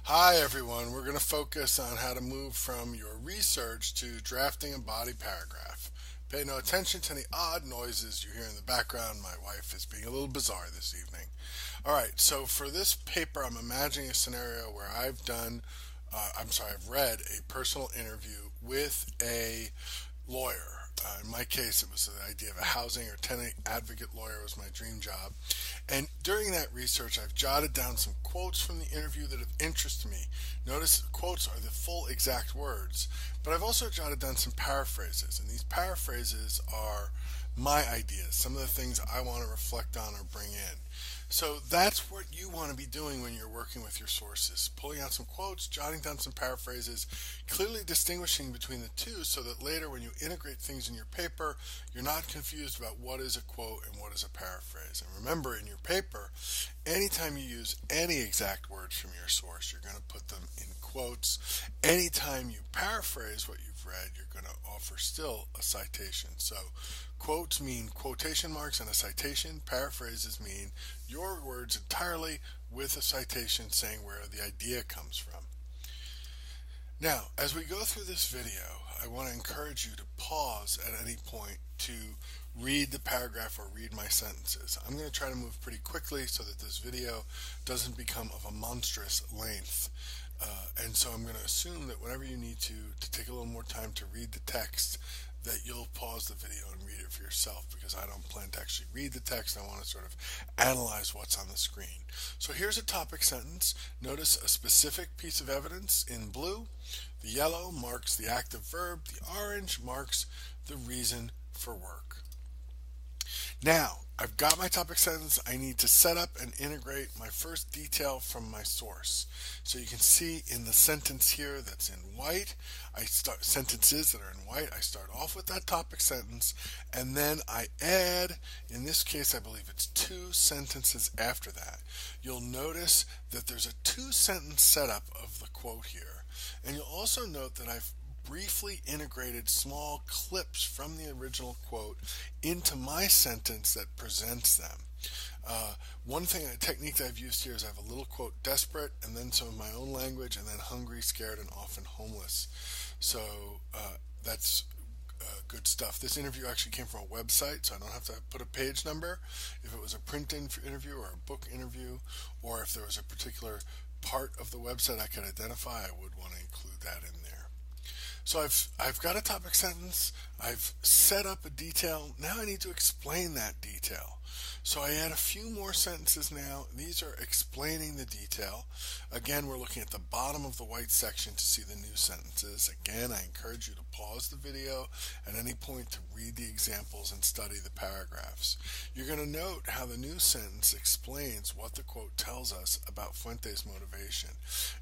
Hi everyone, we're going to focus on how to move from your research to drafting a body paragraph. Pay no attention to any odd noises you hear in the background. My wife is being a little bizarre this evening. Alright, so for this paper, I'm imagining a scenario where I've read a personal interview with a lawyer. In my case, it was the idea of a housing or tenant advocate lawyer was my dream job. And during that research, I've jotted down some quotes from the interview that have interested me. Notice the quotes are the full exact words, but I've also jotted down some paraphrases, and these paraphrases are my ideas, some of the things I want to reflect on or bring in. So that's what you want to be doing when you're working with your sources, pulling out some quotes, jotting down some paraphrases, clearly distinguishing between the two so that later when you integrate things in your paper, you're not confused about what is a quote and what is a paraphrase. And remember, in your paper, anytime you use any exact words from your source, you're going to put them in quotes. Anytime you paraphrase what you've read, you're going to offer still a citation. So quotes mean quotation marks and a citation. Paraphrases mean your words entirely with a citation saying where the idea comes from. Now, as we go through this video, I want to encourage you to pause at any point to read the paragraph or read my sentences. I'm going to try to move pretty quickly so that this video doesn't become of a monstrous length. And so I'm going to assume that whenever you need to take a little more time to read the text, that you'll pause the video and read it for yourself because I don't plan to actually read the text. I want to sort of analyze what's on the screen. So here's a topic sentence. Notice a specific piece of evidence in blue. The yellow marks the active verb. The orange marks the reason for work. Now, I've got my topic sentence. I need to set up and integrate my first detail from my source. So you can see in the sentence here that's in white, sentences that are in white, I start off with that topic sentence, and then I add, in this case, I believe it's 2 sentences after that. You'll notice that there's a 2-sentence setup of the quote here. And you'll also note that I've briefly integrated small clips from the original quote into my sentence that presents them. One technique that I've used here is I have a little quote, desperate, and then some of my own language, and then hungry, scared, and often homeless. So that's good stuff. This interview actually came from a website, so I don't have to put a page number. If it was a print interview or a book interview, or if there was a particular part of the website I could identify, I would want to include that in there. So I've got a topic sentence, I've set up a detail, now I need to explain that detail. So I add a few more sentences now. These are explaining the detail. Again, we're looking at the bottom of the white section to see the new sentences. Again, I encourage you to pause the video at any point to read the examples and study the paragraphs. You're going to note how the new sentence explains what the quote tells us about Fuentes' motivation.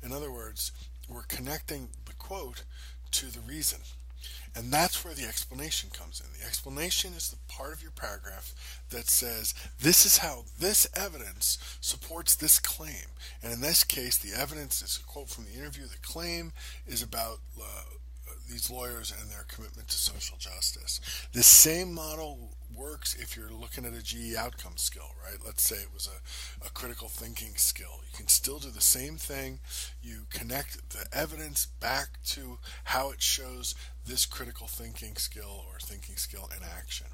In other words, we're connecting the quote to the reason. And that's where the explanation comes in. The explanation is the part of your paragraph that says, this is how this evidence supports this claim. And in this case, the evidence is a quote from the interview. The claim is about these lawyers and their commitment to social justice. This same model works if you're looking at a GE outcome skill, right? Let's say it was a critical thinking skill. You can still do the same thing. You connect the evidence back to how it shows this critical thinking skill or thinking skill in action.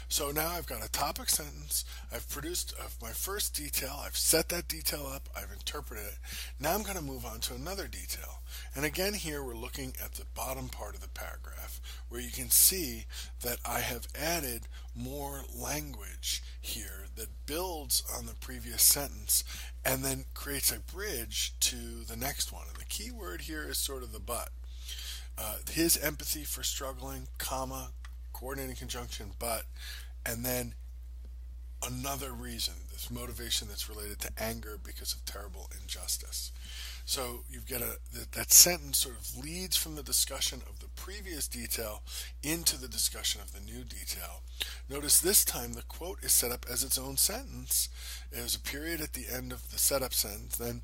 So now I've got a topic sentence, I've produced my first detail, I've set that detail up, I've interpreted it. Now I'm going to move on to another detail. And again here we're looking at the bottom part of the paragraph where you can see that I have added more language here that builds on the previous sentence and then creates a bridge to the next one. And the key word here is sort of the but. His empathy for struggling, comma, coordinating conjunction, but, and then another reason, this motivation that's related to anger because of terrible injustice. So you've got that sentence sort of leads from the discussion of the previous detail into the discussion of the new detail. Notice this time the quote is set up as its own sentence. There's a period at the end of the setup sentence, then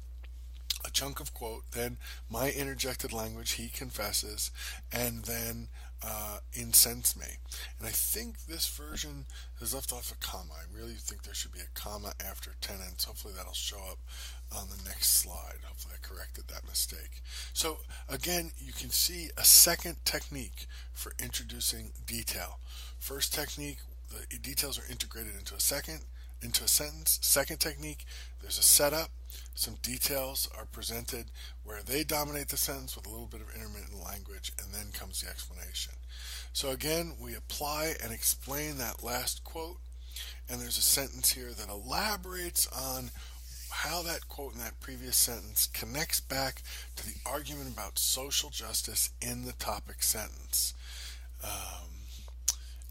a chunk of quote, then my interjected language, he confesses, and then incense me. And I think this version has left off a comma. I really think there should be a comma after tenants. Hopefully that'll show up on the next slide. Hopefully I corrected that mistake. So again, you can see a second technique for introducing detail. First technique, the details are integrated into a sentence. Second technique, there's a setup. Some details are presented where they dominate the sentence with a little bit of intermittent language, and then comes the explanation. So again, we apply and explain that last quote, and there's a sentence here that elaborates on how that quote in that previous sentence connects back to the argument about social justice in the topic sentence.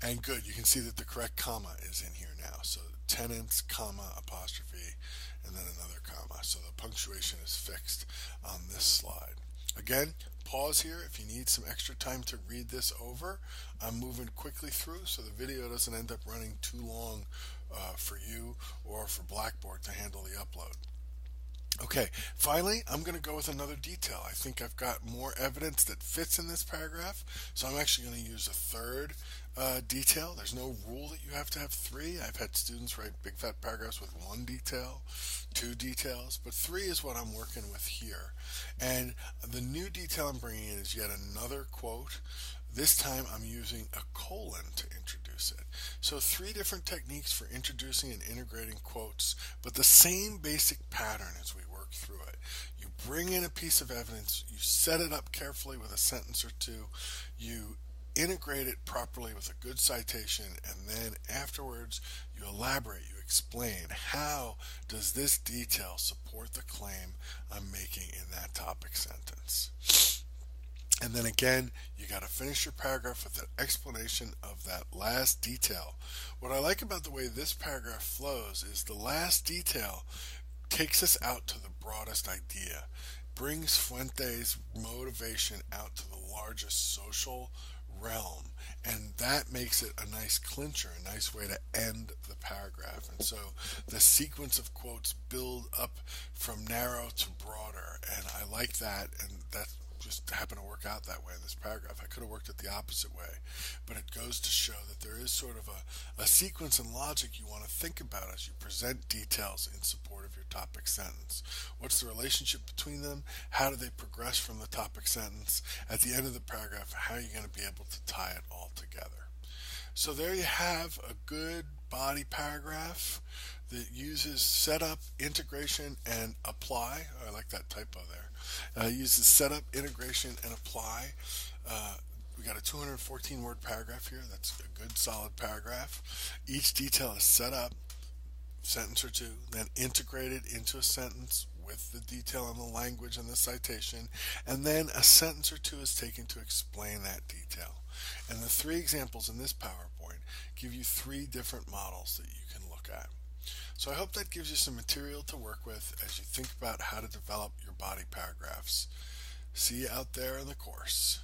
And good, you can see that the correct comma is in here now. So tenants, comma, apostrophe, and then another comma. So the punctuation is fixed on this slide. Again, pause here if you need some extra time to read this over. I'm moving quickly through so the video doesn't end up running too long for you or for Blackboard to handle the upload. Okay, finally, I'm going to go with another detail. I think I've got more evidence that fits in this paragraph, so I'm actually going to use a third detail. There's no rule that you have to have three. I've had students write big fat paragraphs with one detail, two details, but three is what I'm working with here. And the new detail I'm bringing in is yet another quote. This time I'm using a colon to introduce it. So three different techniques for introducing and integrating quotes, but the same basic pattern as we work through it. You bring in a piece of evidence, you set it up carefully with a sentence or two, you integrate it properly with a good citation, and then afterwards you elaborate, you explain how does this detail support the claim I'm making in that topic sentence. And then again, you got to finish your paragraph with an explanation of that last detail. What I like about the way this paragraph flows is the last detail takes us out to the broadest idea, brings Fuentes' motivation out to the largest social realm, and that makes it a nice clincher, a nice way to end the paragraph. And so the sequence of quotes build up from narrow to broader, and I like that, and that just happened to work out that way in this paragraph. I could have worked it the opposite way, but it goes to show that there is sort of a sequence and logic you want to think about as you present details in support of your topic sentence. What's the relationship between them? How do they progress from the topic sentence? At the end of the paragraph, how are you going to be able to tie it all together? So there you have a good body paragraph that uses setup, integration, and apply. I like that typo there. Uses setup, integration, and apply. We got a 214 word paragraph here. That's a good solid paragraph. Each detail is set up, sentence or two, then integrated into a sentence with the detail on the language and the citation, and then a sentence or two is taken to explain that detail. And the three examples in this PowerPoint give you three different models that you can look at. So I hope that gives you some material to work with as you think about how to develop your body paragraphs. See you out there in the course.